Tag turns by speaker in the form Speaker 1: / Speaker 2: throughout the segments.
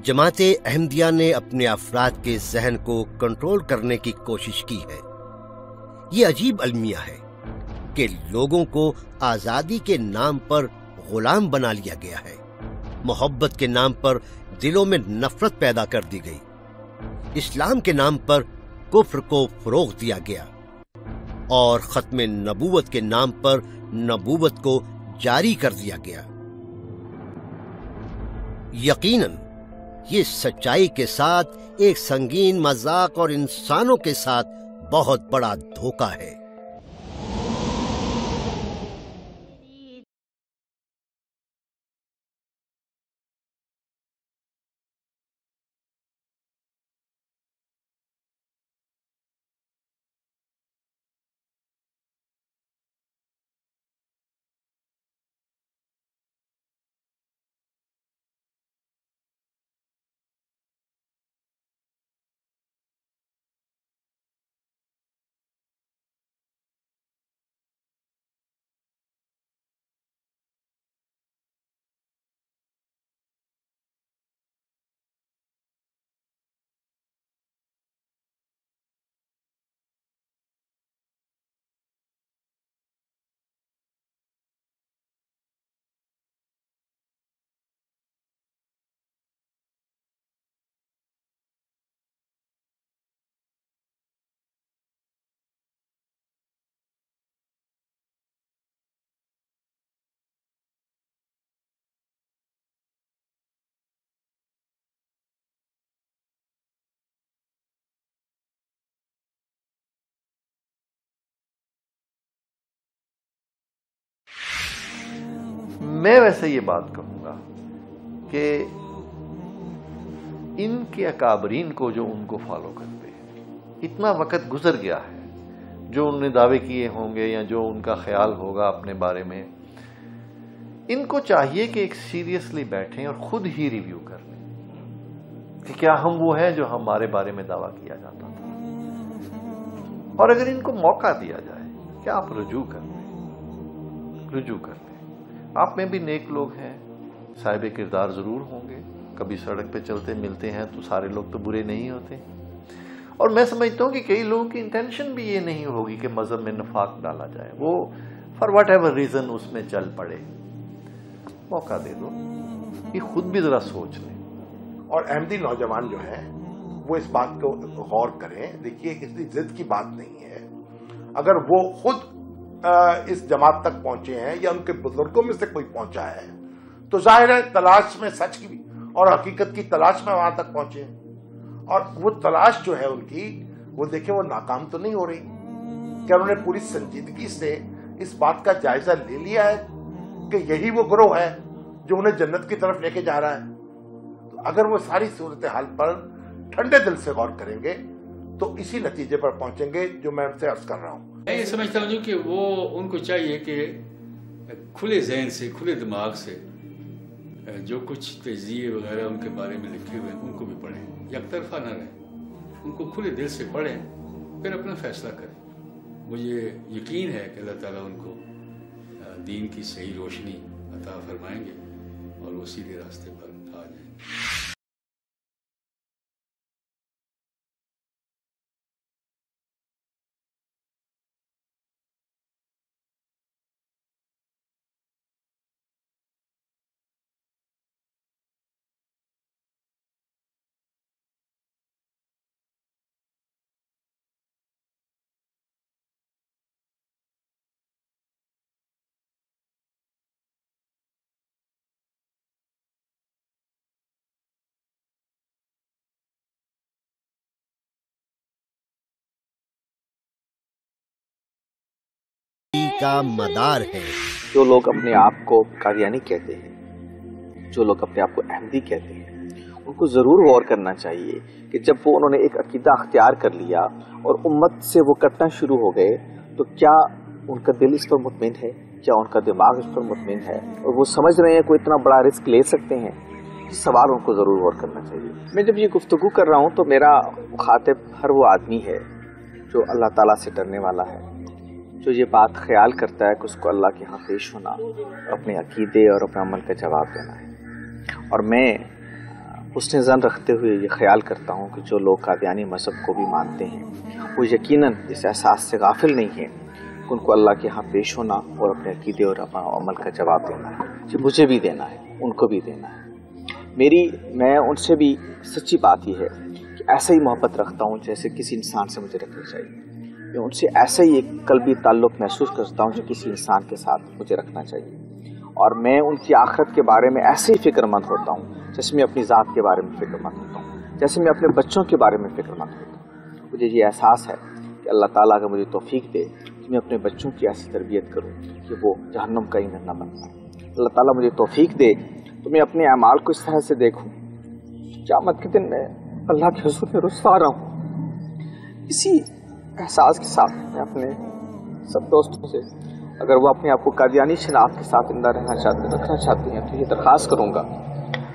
Speaker 1: جماعت احمدیہ نے اپنے افراد کے ذہن کو کنٹرول کرنے کی کوشش کی ہے۔ یہ عجیب المیہ ہے کہ لوگوں کو آزادی کے نام پر غلام بنا لیا گیا ہے، محبت کے نام پر دلوں میں نفرت پیدا کر دی گئی، اسلام کے نام پر کفر کو فروغ دیا گیا، اور ختم نبوت کے نام پر نبوت کو جاری کر دیا گیا۔ یقیناً یہ سچائی کے ساتھ ایک سنگین مذاق اور انسانوں کے ساتھ بہت بڑا دھوکہ ہے۔
Speaker 2: میں ویسے یہ بات کہوں گا کہ ان کے اکابرین کو جو ان کو فالو کرتے ہیں، اتنا وقت گزر گیا ہے، جو انہوں نے دعوے کیے ہوں گے یا جو ان کا خیال ہوگا اپنے بارے میں، ان کو چاہیے کہ ایک سیریسلی بیٹھیں اور خود ہی ریویو کر لیں کہ کیا ہم وہ ہیں جو ہمارے بارے میں دعویٰ کیا جاتا تھا، اور اگر ان کو موقع دیا جائے کہ آپ رجوع کر لیں۔ آپ میں بھی نیک لوگ ہیں، صاحب کردار ضرور ہوں گے، کبھی سڑک پہ چلتے ملتے ہیں تو سارے لوگ تو برے نہیں ہوتے، اور میں سمجھتا ہوں کہ کئی لوگوں کی انٹینشن بھی یہ نہیں ہوگی کہ مذہب میں نفاق ڈالا جائے، وہ فار واٹ ایور ریزن اس میں چل پڑے۔ موقع دے دو، یہ خود بھی ذرا سوچ لیں۔
Speaker 3: اور احمدی نوجوان جو ہیں وہ اس بات کو غور کریں۔ دیکھیے کسی ضد کی بات نہیں ہے، اگر وہ خود اس جماعت تک پہنچے ہیں یا ان کے بزرگوں میں سے کوئی پہنچا ہے تو ظاہر ہے تلاش میں سچ کی اور حقیقت کی تلاش میں وہاں تک پہنچے ہیں، اور وہ تلاش جو ہے ان کی، وہ دیکھیں وہ ناکام تو نہیں ہو رہی، کہ انہوں نے پوری سنجیدگی سے اس بات کا جائزہ لے لیا ہے کہ یہی وہ گروہ ہے جو انہیں جنت کی طرف لے کے جا رہا ہے۔ تو اگر وہ ساری صورتحال پر ٹھنڈے دل سے غور کریں گے تو اسی نتیجے پر پہنچیں گے جو میں ان سے عرض کر رہا ہوں۔
Speaker 4: میں یہ سمجھتا ہوں کہ وہ ان کو چاہیے کہ کھلے ذہن سے، کھلے دماغ سے جو کچھ تجزیے وغیرہ ان کے بارے میں لکھے ہوئے ہیں ان کو بھی پڑھیں، یک طرفہ نہ رہیں، ان کو کھلے دل سے پڑھیں، پھر اپنا فیصلہ کریں۔ مجھے یقین ہے کہ اللہ تعالیٰ ان کو دین کی صحیح روشنی عطا فرمائیں گے اور وہ سیدھے راستے پر آ جائیں گے۔
Speaker 1: کا مدار ہے۔
Speaker 5: جو لوگ اپنے آپ کو قادیانی کہتے ہیں، جو لوگ اپنے آپ کو احمدی کہتے ہیں، ان کو ضرور غور کرنا چاہیے کہ جب وہ انہوں نے ایک عقیدہ اختیار کر لیا اور امت سے وہ کٹنا شروع ہو گئے تو کیا ان کا دل اس پر مطمئن ہے، کیا ان کا دماغ اس پر مطمئن ہے، اور وہ سمجھ رہے ہیں کوئی اتنا بڑا رسک لے سکتے ہیں؟ سوال ان کو ضرور غور کرنا چاہیے۔ میں جب یہ گفتگو کر رہا ہوں تو میرا مخاطب ہر وہ آدمی ہے جو اللہ تعالیٰ سے ڈرنے والا ہے، جو یہ بات خیال کرتا ہے کہ اس کو اللہ کے ہاں پیش ہونا، اپنے عقیدے اور اپنے عمل کا جواب دینا ہے۔ اور میں حسن ظن رکھتے ہوئے یہ خیال کرتا ہوں کہ جو لوگ قادیانی مذہب کو بھی مانتے ہیں وہ یقیناً اس احساس سے غافل نہیں ہیں کہ ان کو اللہ کے ہاں پیش ہونا اور اپنے عقیدے اور اپنا عمل کا جواب دینا ہے، جو مجھے بھی دینا ہے، ان کو بھی دینا ہے۔ میں ان سے بھی سچی بات یہ ہے کہ ایسا ہی محبت رکھتا ہوں جیسے کسی انسان سے مجھے رکھنی چاہیے۔ میں ان سے ایسا ہی ایک قلبی تعلق محسوس کرتا ہوں جو کسی انسان کے ساتھ مجھے رکھنا چاہیے، اور میں ان کی آخرت کے بارے میں ایسے ہی فکر مند ہوتا ہوں جیسے میں اپنی ذات کے بارے میں فکر مند ہوتا ہوں، جیسے میں اپنے بچوں کے بارے میں فکر مند ہوتا ہوں۔ مجھے یہ احساس ہے کہ اللہ تعالیٰ اگر مجھے توفیق دے کہ میں اپنے بچوں کی ایسی تربیت کروں کہ وہ جہنم کا ایندھن نہ بن پائے، اللہ تعالیٰ مجھے توفیق دے تو میں اپنے اعمال کو اس طرح سے دیکھوں قیامت کے دن میں اللہ کے حضور میں رسوا رہوں۔ اسی احساس کے ساتھ میں اپنے سب دوستوں سے، اگر وہ اپنے آپ کو قادیانی شناخت کے ساتھ زندہ رکھنا چاہتے ہیں تو یہ درخواست کروں گا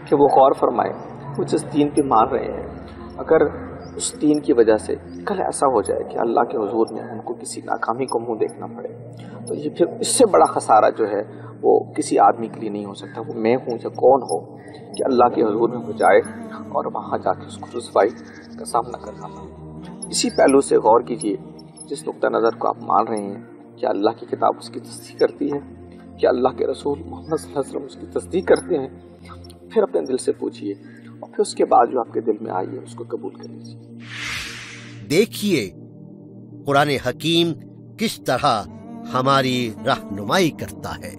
Speaker 5: کہ وہ غور فرمائیں وہ جس دین پہ مان رہے ہیں، اگر اس دین کی وجہ سے کل ایسا ہو جائے کہ اللہ کے حضور میں ان کو کسی ناکامی کو منہ دیکھنا پڑے تو یہ پھر اس سے بڑا خسارہ جو ہے وہ کسی آدمی کے لیے نہیں ہو سکتا، وہ میں ہوں یا کون ہو، کہ اللہ کے حضور میں ہو جائے اور وہاں جا کے اس کو رسوائی کا سامنا کرنا پڑے۔ اسی پہلو سے غور کیجئے، جس نقطہ نظر کو آپ مان رہے ہیں، کیا اللہ کی کتاب اس کی تصدیق کرتی ہے؟ کیا اللہ کے رسول محمد صلی اللہ علیہ وسلم اس کی تصدیق کرتے ہیں؟ پھر اپنے دل سے پوچھئے، اور پھر اس کے بعد جو آپ کے دل میں آئی ہے اس کو قبول کر لیجیے۔
Speaker 1: دیکھیے قرآن حکیم کس طرح ہماری رہنمائی کرتا ہے۔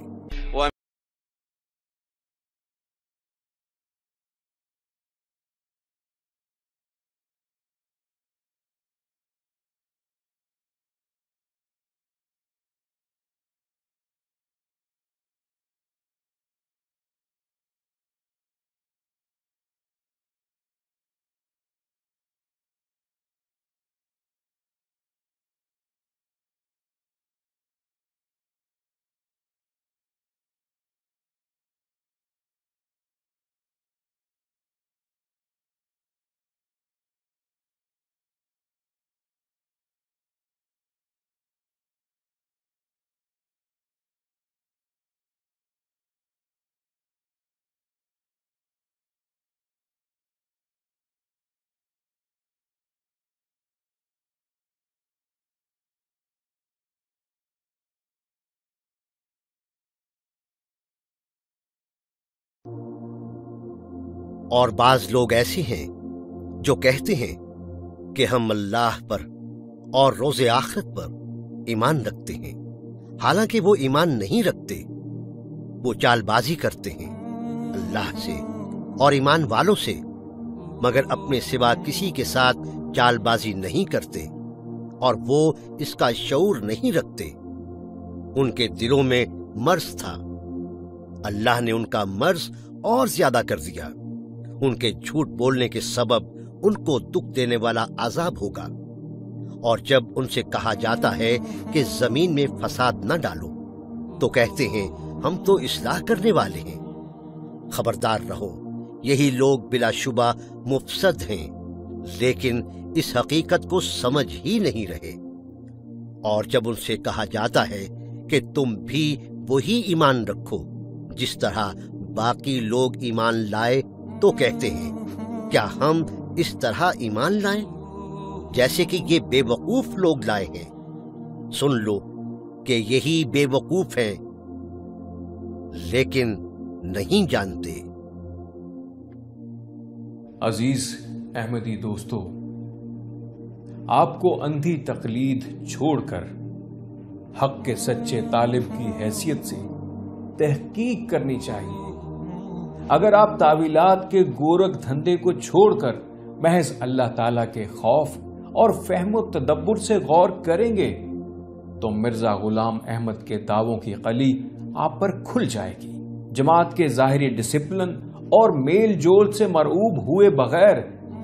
Speaker 1: اور بعض لوگ ایسے ہیں جو کہتے ہیں کہ ہم اللہ پر اور روز آخرت پر ایمان رکھتے ہیں، حالانکہ وہ ایمان نہیں رکھتے۔ وہ چال بازی کرتے ہیں اللہ سے اور ایمان والوں سے، مگر اپنے سوا کسی کے ساتھ چال بازی نہیں کرتے، اور وہ اس کا شعور نہیں رکھتے۔ ان کے دلوں میں مرض تھا، اللہ نے ان کا مرض اور زیادہ کر دیا۔ ان کے جھوٹ بولنے کے سبب ان کو دکھ دینے والا عذاب ہوگا۔ اور جب ان سے کہا جاتا ہے کہ زمین میں فساد نہ ڈالو تو کہتے ہیں ہم تو اصلاح کرنے والے ہیں۔ خبردار رہو، یہی لوگ بلا شبہ مفسد ہیں، لیکن اس حقیقت کو سمجھ ہی نہیں رہے۔ اور جب ان سے کہا جاتا ہے کہ تم بھی وہی ایمان رکھو جس طرح باقی لوگ ایمان لائے، تو کہتے ہیں کیا ہم اس طرح ایمان لائیں جیسے کہ یہ بے وقوف لوگ لائے ہیں؟ سن لو کہ یہی بے وقوف ہیں لیکن نہیں جانتے۔
Speaker 6: عزیز احمدی دوستو، آپ کو اندھی تقلید چھوڑ کر حق کے سچے طالب کی حیثیت سے تحقیق کرنی چاہیے۔ اگر آپ تعویلات کے گورکھ دھندے کو چھوڑ کر محض اللہ تعالیٰ کے خوف اور فہم و تدبر سے غور کریں گے تو مرزا غلام احمد کے دعووں کی قلی آپ پر کھل جائے گی۔ جماعت کے ظاہری ڈسپلن اور میل جول سے مرعوب ہوئے بغیر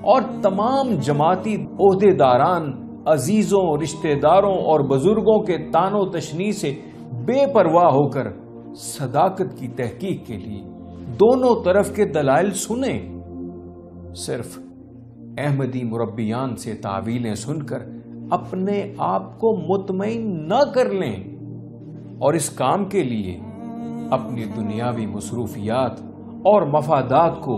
Speaker 6: اور تمام جماعتی عہدیداران، عزیزوں، رشتہ داروں اور بزرگوں کے طعن و تشنیع سے بے پرواہ ہو کر صداقت کی تحقیق کے لیے دونوں طرف کے دلائل سنیں۔ صرف احمدی مربیان سے تعویلیں سن کر اپنے آپ کو مطمئن نہ کر لیں، اور اس کام کے لیے اپنی دنیاوی مصروفیات اور مفادات کو